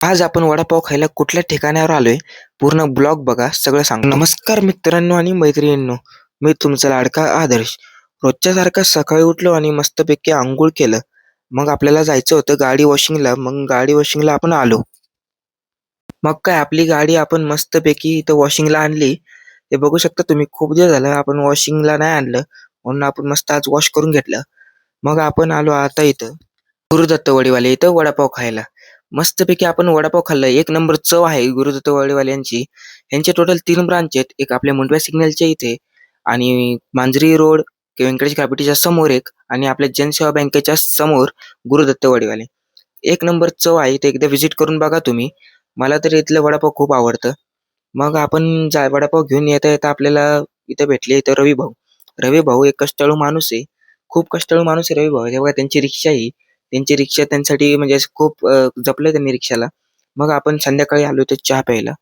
आज आपण वडापाव खायला कुठल्या ठिकाणावर आलोय, पूर्ण ब्लॉग बघा, सगळं सांगतो. नमस्कार मित्रांनो आणि मैत्रिणींनो, मी तुमचा लाडका आदर्श. रोजच्या सारखं सकाळी उठलो आणि मस्तपैकी अंघोळ केलं. मग आपल्याला जायचं होतं गाडी वॉशिंगला. मग गाडी वॉशिंगला आपण आलो. मग काय आपली गाडी आपण मस्तपैकी इथं वॉशिंगला आणली. हे बघू शकता तुम्ही, खूप दिवस झालं आपण वॉशिंगला नाही आणलं, म्हणून आपण मस्त आज वॉश करून घेतलं. मग आपण आलो आता इथं गुरुदत्त वडीवाले इथं वडापाव खायला. मस्तपैकी आपण वडापाव खाल्ला. एक नंबर चव आहे गुरुदत्त वडीवाल्यांची. यांचे टोटल 3 ब्रांच आहेत. एक आपल्या मुंडवा सिग्नलच्या इथे आणि मांजरी रोड व्यंकटेश कॅपिटीच्या समोर एक आणि आपल्या जनसेवा बँकेच्या समोर गुरुदत्त वडीवाले. एक नंबर चव आहे. इथे एकदा व्हिजिट करून बघा तुम्ही. मला तर इथलं वडापाव खूप आवडतं. मग आपण वडापाव घेऊन येता येता आपल्याला इथं भेटले इथं रवी भाऊ. रवी भाऊ एक कष्टाळू माणूस आहे. खूप कष्टाळू माणूस आहे रवी भाऊ. हे बघा त्यांची रिक्षा आहे. त्यांची रिक्षा त्यांच्यासाठी म्हणजे असं खूप जपलं त्यांनी रिक्षाला. मग आपण संध्याकाळी आलो इथे चहा प्यायला.